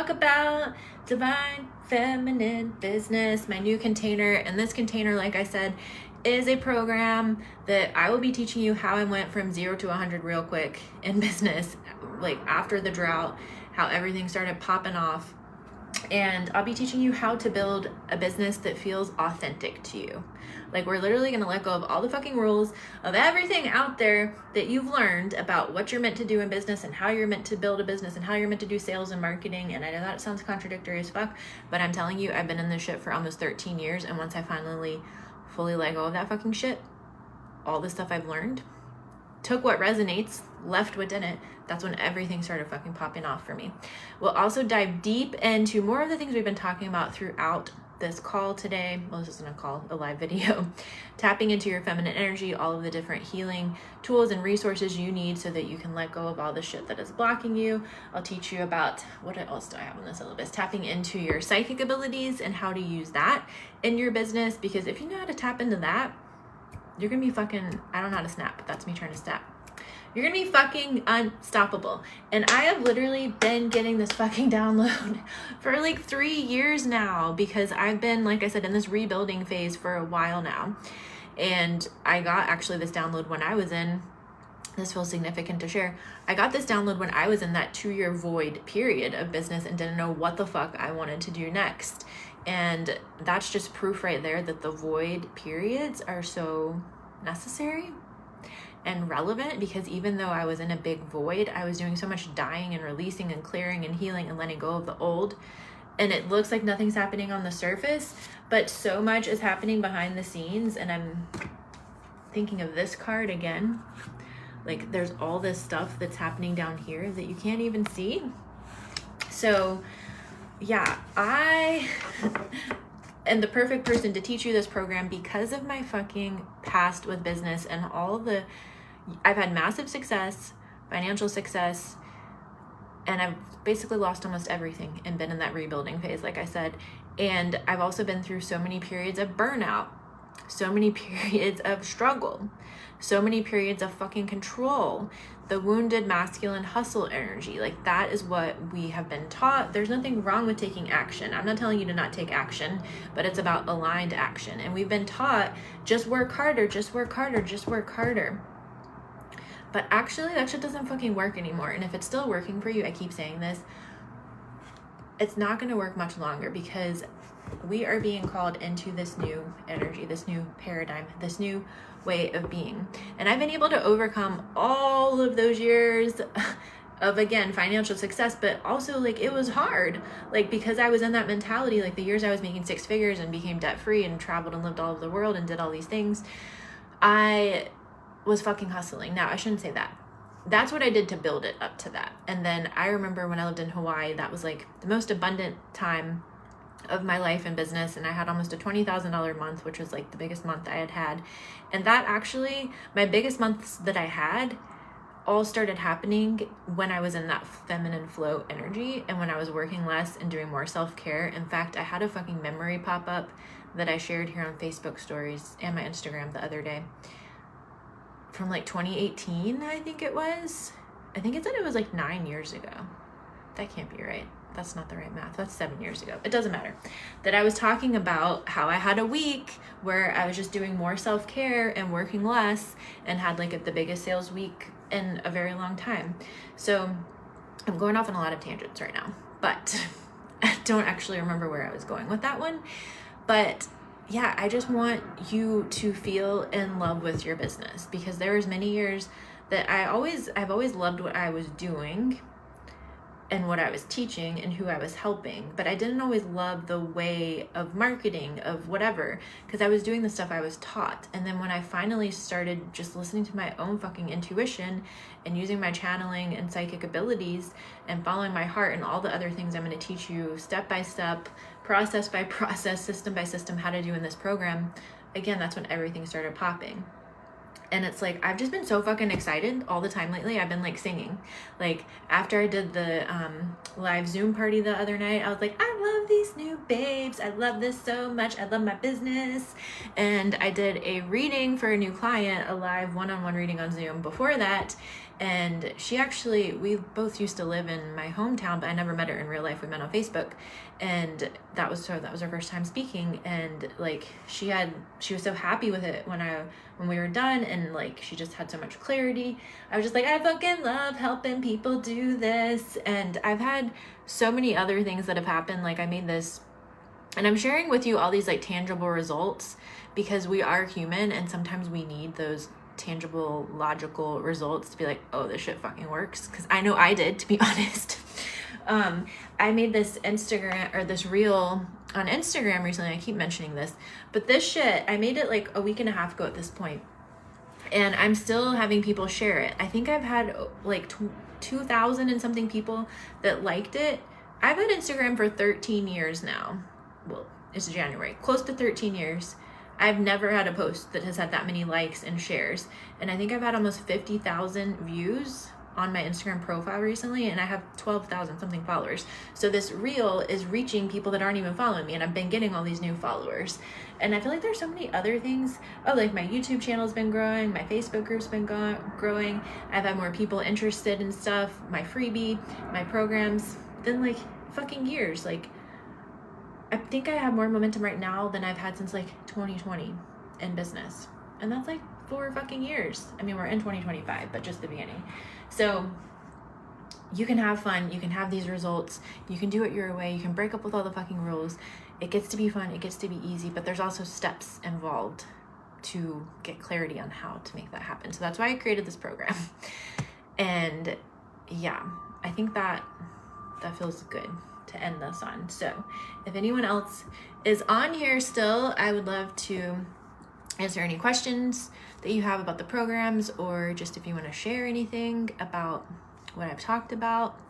talk about Divine Feminine Business, my new container. And this container, like I said, is a program that I will be teaching you how I went from 0 to 100 real quick in business, like after the drought, how everything started popping off. And I'll be teaching you how to build a business that feels authentic to you. Like, we're literally going to let go of all the fucking rules of everything out there that you've learned about what you're meant to do in business and how you're meant to build a business and how you're meant to do sales and marketing. And I know that sounds contradictory as fuck, but I'm telling you, I've been in this shit for almost 13 years. And once I finally fully let go of that fucking shit, all the stuff I've learned, took what resonates, left what didn't, that's when everything started fucking popping off for me. We'll also dive deep into more of the things we've been talking about throughout this call today. Well, this isn't a call, a live video. Tapping into your feminine energy, all of the different healing tools and resources you need so that you can let go of all the shit that is blocking you. I'll teach you about, what else do I have on the syllabus? Tapping into your psychic abilities and how to use that in your business, because if you know how to tap into that, you're gonna be fucking, I don't know how to snap, but that's me trying to snap. You're gonna be fucking unstoppable. And I have literally been getting this fucking download for like 3 years now, because I've been, like I said, in this rebuilding phase for a while now. And I got actually this download when I was in, this feels significant to share, I got this download when I was in that 2-year void period of business and didn't know what the fuck I wanted to do next. And that's just proof right there that the void periods are so necessary and relevant, because even though I was in a big void, I was doing so much dying and releasing and clearing and healing and letting go of the old. And it looks like nothing's happening on the surface, but so much is happening behind the scenes. And I'm thinking of this card again. Like, there's all this stuff that's happening down here that you can't even see. So yeah, I am the perfect person to teach you this program because of my fucking past with business and all the, I've had massive success, financial success, and I've basically lost almost everything and been in that rebuilding phase, like I said. And I've also been through so many periods of burnout, so many periods of struggle, so many periods of fucking control, the wounded masculine hustle energy. Like, that is what we have been taught. There's nothing wrong with taking action. I'm not telling you to not take action, but it's about aligned action. And we've been taught, just work harder, just work harder, just work harder. But actually, that shit doesn't fucking work anymore. And if it's still working for you, I keep saying this, it's not going to work much longer, because we are being called into this new energy, this new paradigm, this new way of being. And I've been able to overcome all of those years of, again, financial success, but also, like, it was hard, like, because I was in that mentality, like the years I was making 6 figures and became debt free and traveled and lived all over the world and did all these things, I was fucking hustling. Now, I shouldn't say that. That's what I did to build it up to that. And then I remember when I lived in Hawaii, that was like the most abundant time of my life in business, and I had almost a $20,000 month, which was like the biggest month I had had. And that actually, my biggest months that I had all started happening when I was in that feminine flow energy and when I was working less and doing more self-care. In fact, I had a fucking memory pop up that I shared here on Facebook stories and my Instagram the other day from like 2018, I think it was. I think it said it was like 9 years ago. That can't be right. That's not the right math. That's 7 years ago. It doesn't matter. That I was talking about how I had a week where I was just doing more self-care and working less and had like the biggest sales week in a very long time. So I'm going off on a lot of tangents right now, but I don't actually remember where I was going with that one. But yeah, I just want you to feel in love with your business, because there was many years that I've always loved what I was doing and what I was teaching and who I was helping, but I didn't always love the way of marketing, of whatever, because I was doing the stuff I was taught. And then when I finally started just listening to my own fucking intuition and using my channeling and psychic abilities and following my heart and all the other things I'm going to teach you step by step, process by process, system by system, how to do in this program, again, that's when everything started popping. And it's like, I've just been so fucking excited all the time lately. I've been like singing. Like, after I did the live Zoom party the other night, I was like, I love these new babes. I love this so much. I love my business. And I did a reading for a new client, a live one-on-one reading on Zoom before that. And we both used to live in my hometown, but I never met her in real life. We met on Facebook, and that was our first time speaking. And like she was so happy with it when we were done, and like she just had so much clarity. I was just like, I fucking love helping people do this. And I've had so many other things that have happened. Like I made this, and I'm sharing with you all these like tangible results because we are human, and sometimes we need those tangible, logical results to be like, oh, this shit fucking works. Because I know I did, to be honest. I made this reel on Instagram recently. I keep mentioning this, but this shit, I made it like a week and a half ago at this point, and I'm still having people share it. I think I've had like 2,000 and something people that liked it. I've had Instagram for 13 years now. Well, it's January, close to 13 years. I've never had a post that has had that many likes and shares. And I think I've had almost 50,000 views on my Instagram profile recently, and I have 12,000 something followers. So this reel is reaching people that aren't even following me, and I've been getting all these new followers. And I feel like there's so many other things. Oh, like my YouTube channel's been growing, my Facebook group's been growing. I've had more people interested in stuff, my freebie, my programs, than like fucking years. Like I think I have more momentum right now than I've had since like 2020 in business. And that's like 4 fucking years. I mean, we're in 2025, but just the beginning. So you can have fun. You can have these results. You can do it your way. You can break up with all the fucking rules. It gets to be fun. It gets to be easy, but there's also steps involved to get clarity on how to make that happen. So that's why I created this program. And yeah, I think that feels good to end this on. So if anyone else is on here still, I would love to answer any questions that you have about the programs, or just if you want to share anything about what I've talked about.